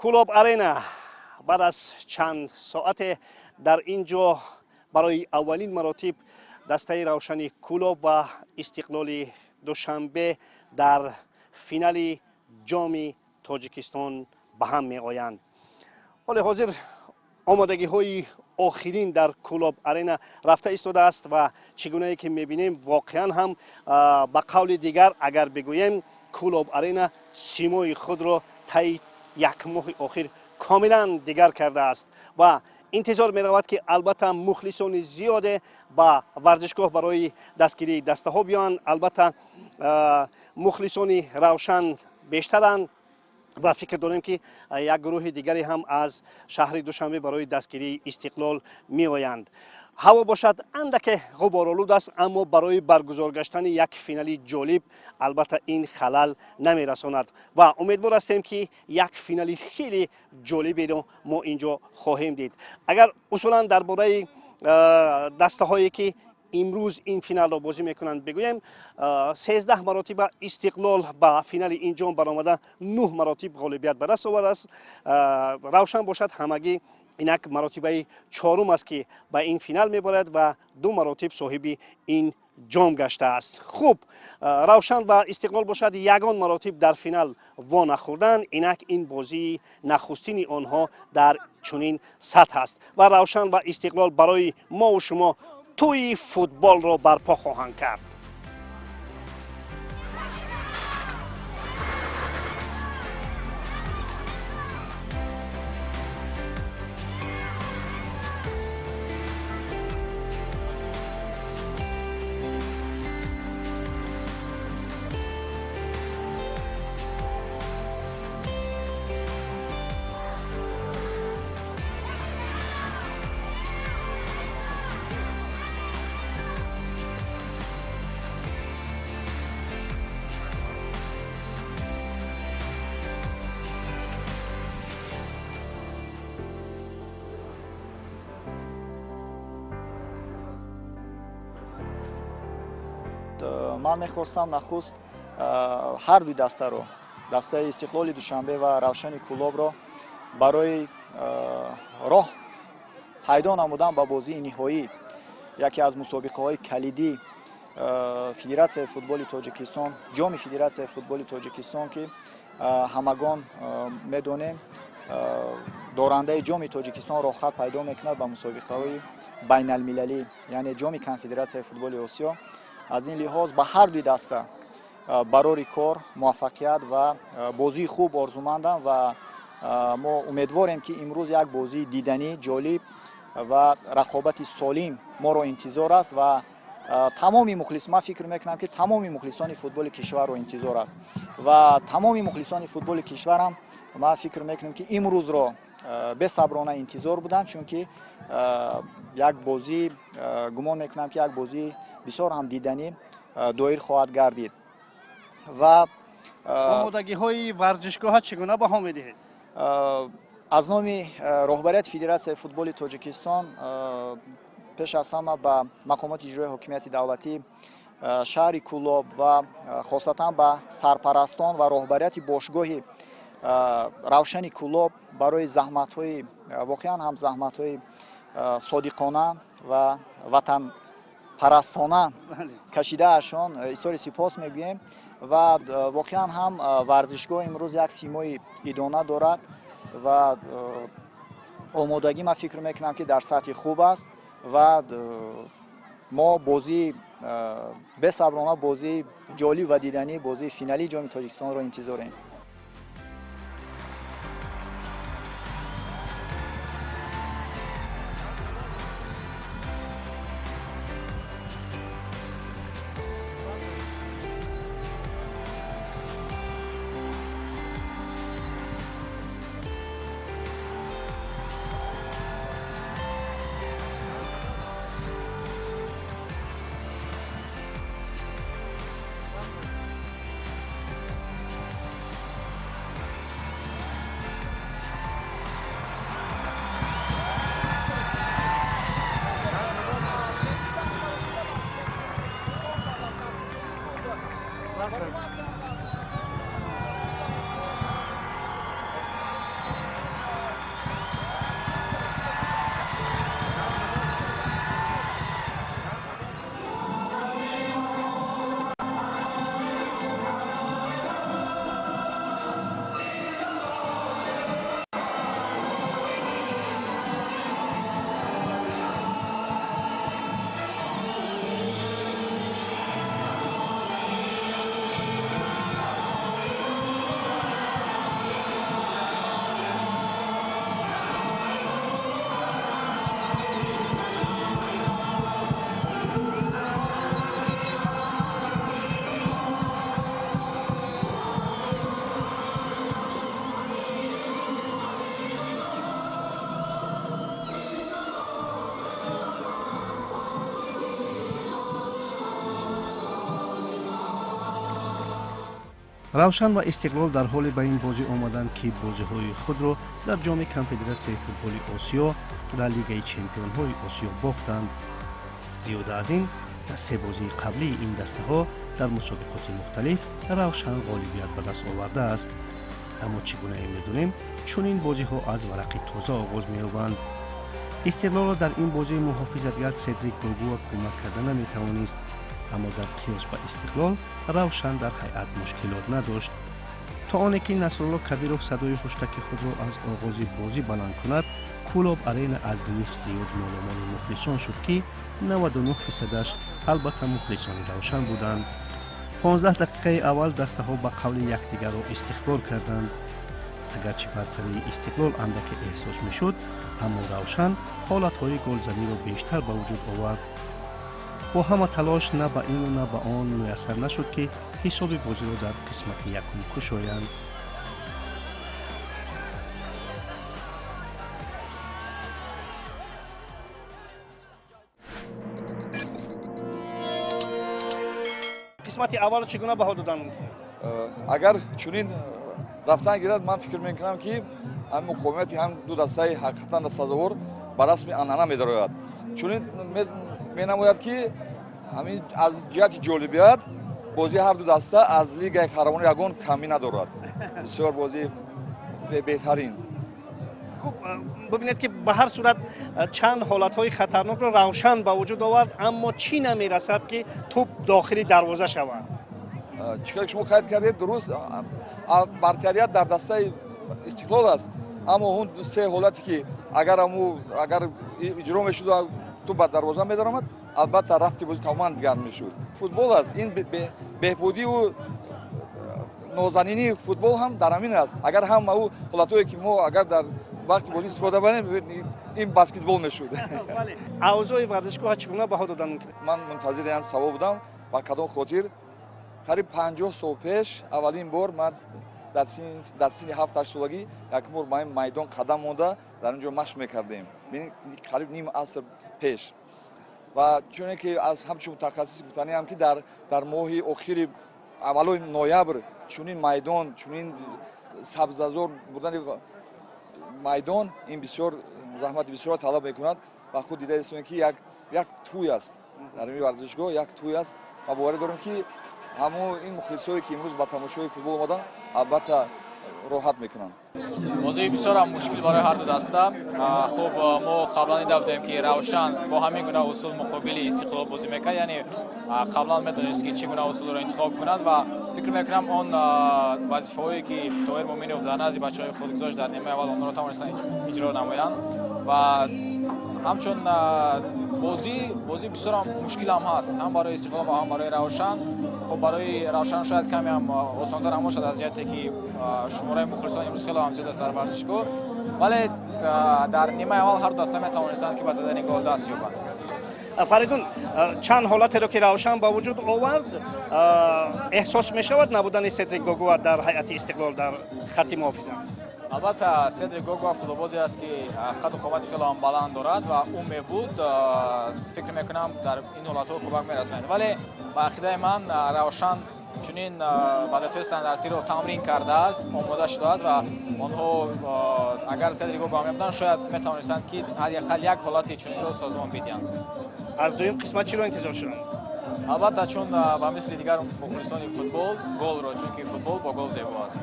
کلوب آرینا بعد از چند ساعت در اینجا برای اولین مراتب دسته روشنی کلوب و استقلال دوشنبه در فینال جام تاجیکستان به هم می آیند. حال حاضر آمادگی های آخرین در کلوب آرینا رفته ایستاده است و چگونه که میبینیم واقعا هم به قول دیگر اگر بگوییم کلوب آرینا سیمای خود را طی یک ماه آخر کاملا دیگر کرده است و انتظار می رود که البته مخلصان زیاد با ورزشگاه برای دستگیری دسته ها بیان. البته مخلصان روشن بیشترند و فکر داریم که یک گروه دیگری هم از شهر دوشنبه برای دستگیری استقلال می آیند. هوا باشد اندک غبارآلود است، اما برای برگزار گشتن یک فینال جالب البته این خلل نمی رساند و امیدوار هستیم که یک فینال خیلی جالبی رو ما اینجا خواهیم دید. اگر اصولا درباره دسته هایی که امروز این فینال را بازی میکنند بگویم 13 مراتب استقلال به فینال این جام برآمده 9 مراتب غالبیت به دست آورده است. روشن باشد همگی اینک مراتب چهارم است که به این فینال میبرد و 2 مراتب صاحب این جام گشته است. خوب روشن و استقلال باشد یگان مراتب در فینال وا نخوردن، اینک این بازی نخستین آنها در چنین سطح است و روشن و استقلال برای ما و شما توی فوتبال را برپا خواهند کرد. من میخواستم نخست هر دو دسته رو، دسته استقلال دوشنبه و روشن کلوب رو برای راه پیدا نمودن به بازی نهایی یکی از مسابقه های کلیدی فدراسیون فوتبال تاجیکستان، جام فدراسیون فوتبال تاجیکستان که همگان میدونیم دارنده جام تاجیکستان را خط پیدا میکند به مسابقه های بین المللی، یعنی جام کنفدراسیون فوتبال آسیا. از این لحاظ به هر دو دسته برای کار موفقیت و بازی خوب آرزومندم و ما امیدواریم که امروز یک بازی دیدنی جالب و رقابت سالم ما را انتظار است و تمامی مخلص، من فکر میکنم که تمامی مخلصان فوتبال کشور را انتظار است و تمامی مخلصان فوتبال کشور هم من فکر میکنم که امروز را به صبرانه انتظار بودند، چون که یک بازی گمان میکنم که یک بازی بسیار هم دیدنی دایر خواهد گردید. و آمادگی های ورزشگاه ها چگونه بها میدهید؟ از نام رهبریت فدراسیون فوتبال تاجیکستان پیش از همه به مقامات اجرایی حاکمیت دولتی شهر کلوب و خاصتا به سرپرستان و رهبریت باشگاه روشن کلوب برای زحمت های واقعا هم زحمت های صادقانه و وطن پرستانه کشیده اشان اظهار سپاس میگویم و واقعا هم ورزشگاه امروز یک سیمای ادانه دارد و آمادگی من فکر میکنم که در سطح خوب است و ما بازی به صبرانه بازی جالب و دیدنی بازی فینالی جام تاجیکستان را انتظاریم. равшан ва истиқлол дар ҳоле ба ин бозӣ омаданд ки бозиҳои худро дар ҷоми конфедератсияи футболи осиё ва лигаи чемпионҳои осиё бохтанд. зиёда аз ин дар се бозии қаблии ин дастаҳо дар мусобиқоти мухталиф равшан ғолибият ба даст овардааст. аммо чӣ гуна медонем чунин бозиҳо аз варақи тоза оғоз меёбанд. истиқлолро дар ин бозии муҳофизатгар седрик гогуа кӯмак карда наметавонист, аммо дар қиёс ба истиқлол равшан дар ҳайат мушкилот надошт. то оне ки насрулло кабиров садои хуштаки худро аз оғози бозӣ баланд кунад, кулоб арена аз нисф зиёд моломоли мухлисон шуд ки 99%аш албатта мухлисони равшан буданд. 15 дақиқаи аввал дастаҳо ба қавли якдигарро истихбор карданд. агарчи бартарии истиқлол андаке эҳсос мешуд, аммо равшан ҳолатҳои голзаниро бештар ба вуҷуд овард. бо ҳама талош на ба ину на ба он муяссар нашуд ки ҳисоби бозиро дар қисмати якум кушоянд. қисмати аввал чӣ гуна баҳо додан мумкин аст? агар чунин рафтан гирад, ман фикр мекунам ки ҳам муқовимати ҳам ду дастаи ҳақиқатан сазовор ба расми анъана медарояд. чунин менамояд ки ҳамин аз ҷиҳати ҷолибият бозии ҳар ду даста аз лигаи қаҳрамонӣ ягон камӣ надорад. бисёр бозии беҳтарин. хуб, бубинед ки ба ҳар сурат чанд ҳолатҳои хатарнокро равшан ба вуҷуд овард, аммо чӣ намерасад ки туп дохили дарвоза шавад? чӣ кар шумо қайд кардед, дуруст бартарият дар дастаи истиқлол аст, аммо он се ҳолате ки агар иҷро мешуд туп ба дарвоза медаромад, албатта рафти бозӣ тамоман дигар мешуд. футбол аст, ин беҳбудию нозанинии футбол ҳам дар ҳамин аст. агар ҳама ӯ ҳолатҳое ки мо агар дар вақти бозӣ истифода барем, ин баскетбол мешуд. авзои варзишгоҳ чӣ гуна баҳо додан мумкин? ман мунтазири ан савол будам. ба кадом хотир қариб 50 сол пеш аввалин бор ман дар синни 7-8 солагӣ як бор ба ин майдон қадам монда дар инҷо машқ мекардем. қариб ним аср пеш. ва чуне ки аз ҳамчун мутахассис гуфтаниам ки дар моҳи охири аввалои ноябр чунин майдон, чунин сабзазор будани майдон ин бисёр заҳмати бисёр талаб мекунад ва худ дида истем ки як тӯй аст. дар ин варзишгоҳ як тӯй аст ва боварӣ дорем ки ҳамо ин мухлисое ки имрӯз ба тамошои футбол омаданд албатта роҳат мекунанд. бозии бисёр ҳам мушкил барои ҳар ду даста. хуб, мо қаблан дида будем ки равшан бо ҳамин гуна усул муқобили истиқлол бозӣ мекард, яъне қаблан медонист ки чӣ гуна усулро интихоб кунад ва фикр мекунам он вазифаҳое ки Тоҳир Муъминов дар назди бачаҳои худ гузошт дар нимаи аввал онро тавонистанд иҷро намоянд ва ҳамчун бозӣ бисёр ҳам мушкил ҳам ҳаст, ҳам барои истиқлол ва ҳам барои равшан. хуб, барои равшан шояд каме ҳам осонтар ҳам бошад аз ҷиҳате ки шумораи мухлисон имрӯз хеле ҳам зиёд аст дар варзишгоҳ, вале дар нимаи аввал ҳар ду даста метавонистанд ки ба задани гол даст ёбанд. фаридун, чанд ҳолатеро ки равшан ба вуҷуд овард, эҳсос мешавад набудани седрик гогуа дар ҳайати истиқлол дар хатти муҳофиза? албатта седрик гогуа футболбозе аст ки қаду қомати хеле ҳам баланд дорад ва ӯ мебуд фикр мекунам дар ин ҳолатҳо кӯмак мерасонад. вале ба ақидаи ман равшан чунин балетҳои стандартиро тамрин кардааст, омода шудааст ва онҳо агар седрик гогуа мебуданд шояд метавонистанд ки ҳақиқат як ҳолати чунинро созмон бидиҳанд. аз дуюм қисмат чиро интизор шуданд? албатта чун ба мисли дигар мухлисони футбол голро, чунки футбол бо гол зебо аст.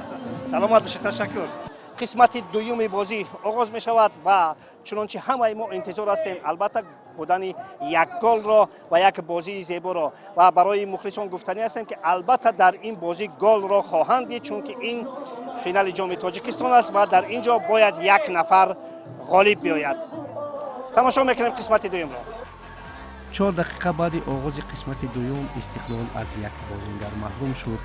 саломат бошед, ташаккур. қисмати дуюми бозӣ оғоз мешавад ва чунончи ҳамаи мо интизор ҳастем албатта будани як голро ва як бозии зеборо ва барои мухлисон гуфтанӣ ҳастем ки албатта дар ин бозӣ голро хоҳанд дид, чунки ин финали ҷоми Тоҷикистон аст ва дар ин ҷо бояд як нафар ғолиб биёяд. тамошо мекунем қисмати дуюмро. 4 дақиқа баъди оғози қисмати дуюм истиқлол аз як бозингар маҳрум шуд.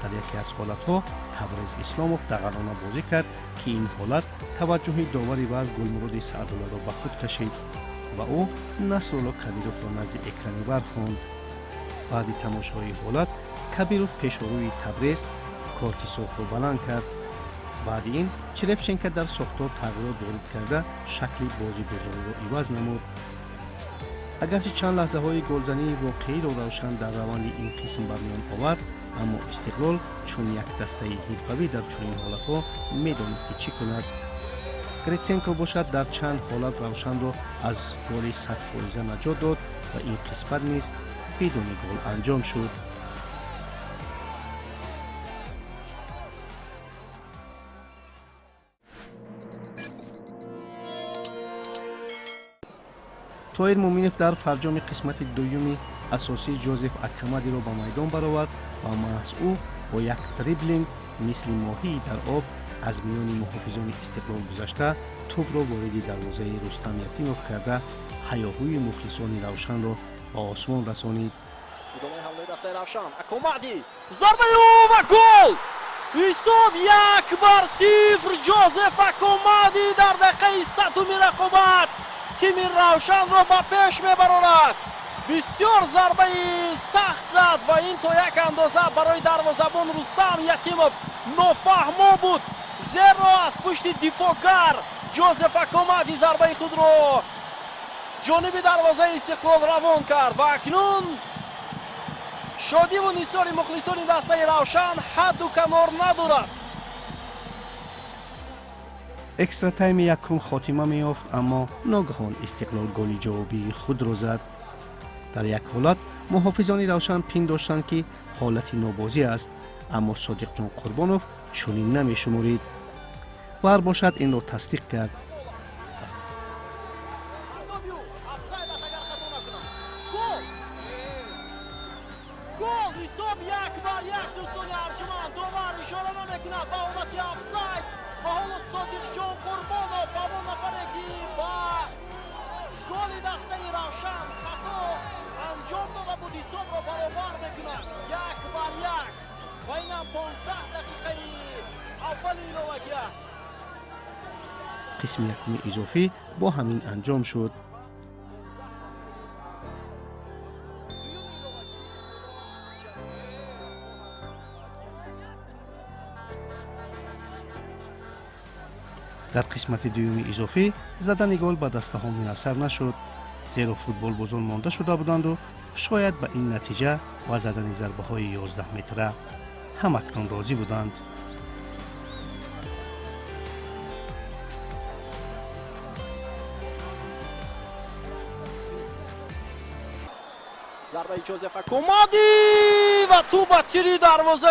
дар яке аз ҳолатҳо Табриз Исломов дағалона бозӣ кард ки ин ҳолат таваҷҷуҳи довари ваз Гулмуроди Саъдуллоро ба худ кашид ва ӯ Насрулло Кабировро назди экрани вар хонд. баъди тамошои ҳолат Кабиров пешорӯи Табриз корти сурхро баланд кард. баъди ин Черевченко дар сохтор тағйирот ворид карда шакли бозигузориро иваз намуд. اگرچه چند لحظه های گلزنی واقعی را روشن در روند این قسم بر میان آورد، اما استقلال چون یک دسته حرفه‌ای در چنین حالت‌ها می‌دانست که چی کند. گریتسنکو باشد در چند حالت روشن را از گل 100% نجات داد و این قسمت نیز بدون گل انجام شد. طاهر مومینов در فرجام قسمت دومی اساسی جوزف اکمدی را به میدان برآورد و محض او با یک دریبلینگ مثل ماهی در آب از میان محافظان استقلال گذشته توپ را وارد دروازه رستم یتیموف کرده هیاهوی مخلصان روشن را به آسمان رسانید. ادامه حمله دسته روشن اکمدی ضربه او و گل! حساب 1-0 جوزف اکمدی در دقیقه 100 رقابت تیم روشن را به پیش میبراند. بسیار ضربه سخت زد و این تا یک اندازه برای دروازه‌بان رستم یتیموف نافهما بود، زیرا از پشت دفاعگر جوزف اکمدی ضربه خود را جانب دروازه استقلال روان کرد و اکنون شادی و نیسان مخلصان دسته روشن حد و کنار ندارد. اکسترا تایم یکم خاتمه می‌یافت، اما ناگهان استقلال گل جوابی خود را زد. در یک حالت محافظان روشن پنداشتند که حالت نابازی است، اما صادق جان قربانوف چنین نمی‌شمرید و هر باشد این را تصدیق کرد. گل حساب 1-1 دوستان ارجمند داور اشاره نمی‌کند به حالت آفساید و حالا صادق جان قربانوف همون نفره که با گل دسته روشن خطا انجام داده بود حساب را برابر می‌کند 1-1 و اینم 15 دقیقه اول ایلوگی است. قسم یکم اضافی با همین انجام شد. در قسمت دوم اضافی زدن گل به دسته ها میسر نشد، زیرا فوتبال بازان مانده شده بودند و شاید به این نتیجه و زدن ضربه های 11 متره همکنون راضی بودند. ضربه جوزف اکمدی و تو با تیری دروازه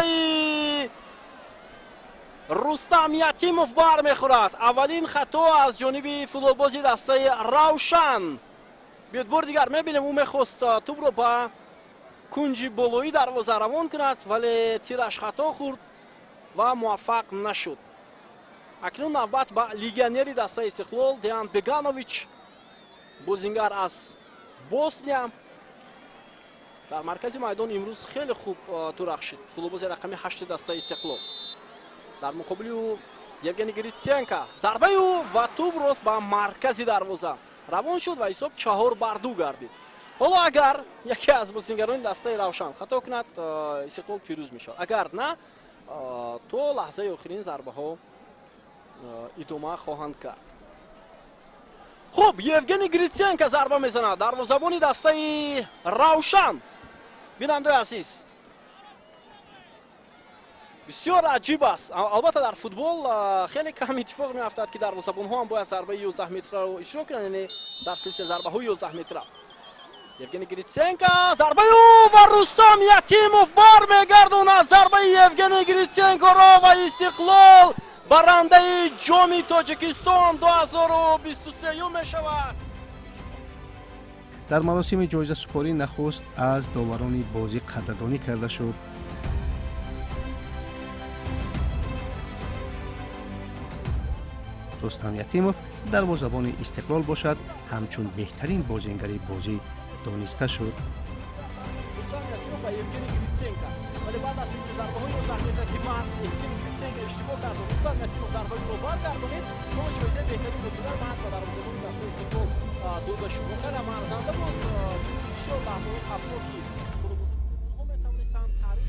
رستم یتیموف بر میخورد. اولین خطا از جانب فوتبالبازی دسته روشن. بیاد بار دیگر میبینیم او میخواست توپ رو با کنج بالایی دروازه روان کند ولی تیرش خطا خورد و موفق نشد. اکنون نوبت به لیگیونری دسته استقلال دیان بگانویچ بازیگر از بوسنیا در مرکز میدان امروز خیلی خوب درخشید. فوتبالباز رقمی 8 دسته استقلال در مقابل او یوگنی گریتسینکا ضربه او و توپ راست به مرکز دروازه روان شد و حساب 4-2 گردید. حالا اگر یکی از بازیگران دسته روشن خطا کند استقلال پیروز میشد، اگر نه تو لحظه آخرین ضربه ها ادامه خواهند کرد. خب یوگنی گریتسینکا ضربه میزند. دروازه‌بان دسته روشن بیننده عزیز بسیار عجیب است. البته در فوتبال خیلی کم اتفاق میافتد که دروازه‌بان ها هم باید ضربه 11 متره رو اجرا کنند، یعنی در سلسله ضربه های 11 متره. یوگنی گریتسینکا ضربه او و رستم یتیموف بر میگرداند ضربه یوگنی گریتسینکا را و استقلال برنده جام تاجیکستان 2023 میشود. در مراسم جایزه سپاری نخست از داوران بازی قدردانی کرده شد. رستم یتیموف دروازه‌بان استقلال باشد همچون بهترین بازیگر بازی دانسته شد. رستم یتیموف و یوگنی گریتسینکا ولی بعد از این ضربه‌های 11 متره که محض یوگنی گریتسینکا اشتباه کرد و رستم یتیموف ضربه رو برگردانید شما جایزه بهترین بازیگر محض به دروازه‌بان دسته استقلال داده شد. خیلی ارزنده بود چون بسیار لحظه‌های خفناکی فوتبال‌ها می‌توانستند تعریف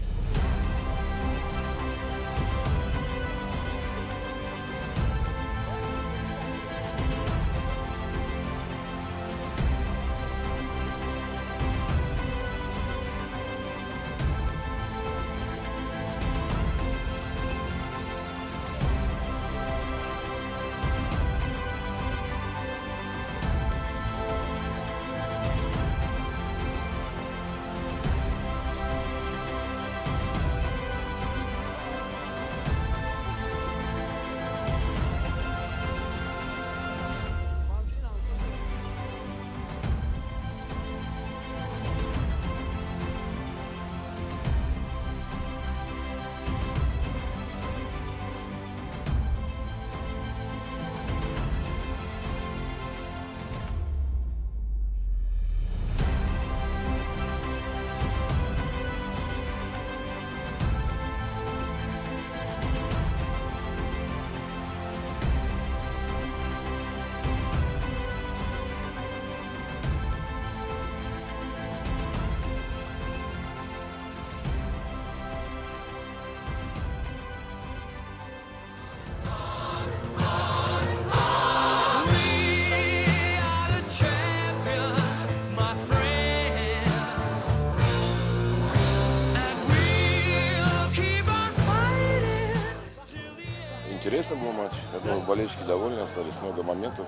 Интересный был матч. Я думаю, болельщики довольны остались. Много моментов.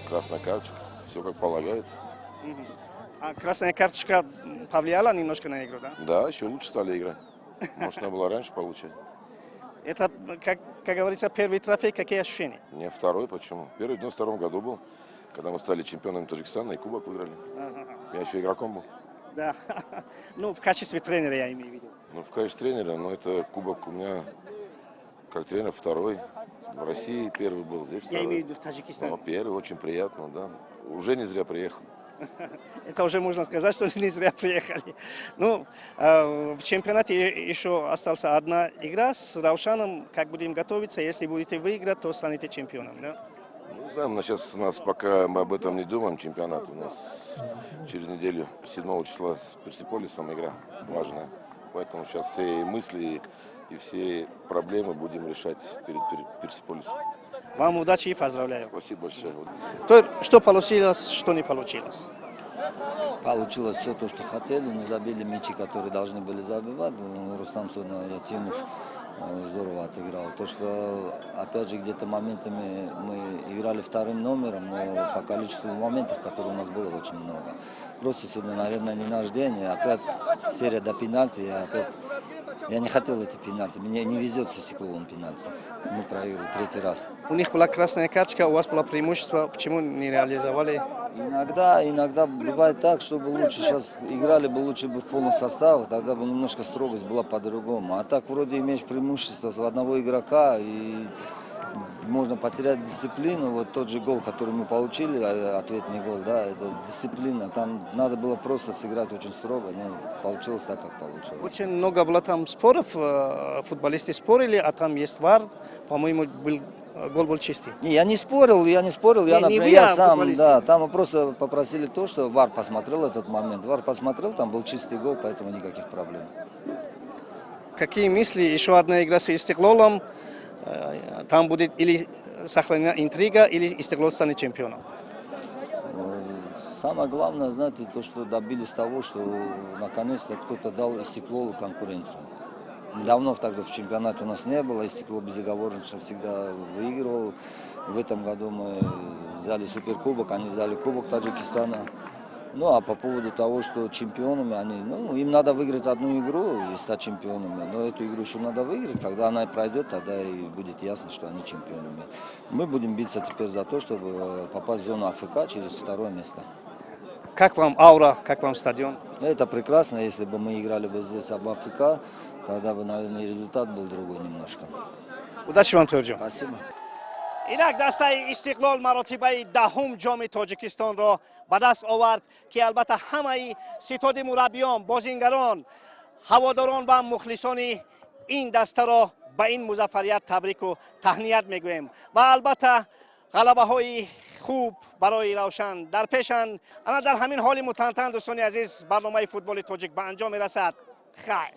Красная карточка. Все как полагается. А красная карточка повлияла немножко на игру, да? Да, еще лучше стали играть. Может, надо было раньше получать. Это, как говорится, первый трофей. Какие ощущения? Не второй, почему? Первый в 92 году был, когда мы стали чемпионами Таджикистана и кубок выиграли. Я еще игроком был. Да. Ну, в качестве тренера я имею в виду. Ну, в качестве тренера, но это кубок у меня как тренер второй. В России первый был, здесь второй. Я имею в виду в Таджикистане. Ну, первый, очень приятно, да. Уже не зря приехал. Это уже можно сказать, что не зря приехали. Ну, в чемпионате еще осталась одна игра с Раушаном. Как будем готовиться? Если будете выиграть, то станете чемпионом, да? Ну, знаем, сейчас у нас пока мы об этом не думаем, чемпионат у нас через неделю, 7 числа с Персеполисом игра важная. Поэтому сейчас все мысли и все проблемы будем решать перед Персеполисом. Вам удачи и поздравляю. Спасибо большое. То, что получилось, что не получилось? Получилось все то, что хотели, не забили мячи, которые должны были забивать. Рустам Ятимов здорово отыграл. То, что, опять же, где-то моментами мы играли вторым номером, но по количеству моментов, которые у нас было, очень много. Просто сегодня, наверное, не наш день. И опять серия до пенальти. Я не хотел эти пенальти. Мне не везет со Стекловым пенальти. Мы проиграли третий раз. У них была красная карточка, у вас было преимущество. Почему не реализовали? Иногда бывает так, чтобы лучше сейчас играли бы лучше бы в полном составе, тогда бы немножко строгость была по-другому. А так вроде имеешь преимущество с одного игрока и можно потерять дисциплину. Вот тот же гол, который мы получили, ответный гол, да, это дисциплина. Там надо было просто сыграть очень строго, но получилось так, как получилось. Очень много было там споров, футболисты спорили, а там есть ВАР. По-моему, гол был чистый. Я не спорил, я, например, я сам, да, там мы просто попросили то, что ВАР посмотрел этот момент. ВАР посмотрел, там был чистый гол, поэтому никаких проблем. Какие мысли? Еще одна игра с Истеклолом. Там будет или сохранена интрига, или Истеклол станет чемпионом. Самое главное, знаете, то, что добились того, что наконец-то кто-то дал Истеклолу конкуренцию. Давно тогда в чемпионате у нас не было, Истеклол безоговорочно всегда выигрывал. В этом году мы взяли суперкубок, они взяли кубок Таджикистана. Ну а по поводу того, что чемпионами они, им надо выиграть одну игру и стать чемпионами. Но эту игру еще надо выиграть, когда она пройдет, тогда и будет ясно, что они чемпионами. Мы будем биться теперь за то, чтобы попасть в зону АФК через второе место. Как вам аура, как вам стадион? Это прекрасно, если бы мы играли бы здесь об АФК, тогда бы, наверное, результат был другой немножко. Удачи вам, Торджон. Спасибо. инак дастаи Истиқлол маротибаи даҳум ҷоми Тоҷикистонро ба даст овард ки албатта ҳамаи ситоди мураббиён, бозингарон, ҳаводорон ва мухлисони ин дастаро ба ин музаффарият табрику таҳният мегӯем ва албатта ғалабаҳои хуб барои Равшан дар пешанд. ана дар ҳамин ҳоли мутантан дӯстони азиз барномаи футболи тоҷик ба анҷом мерасад. хайр.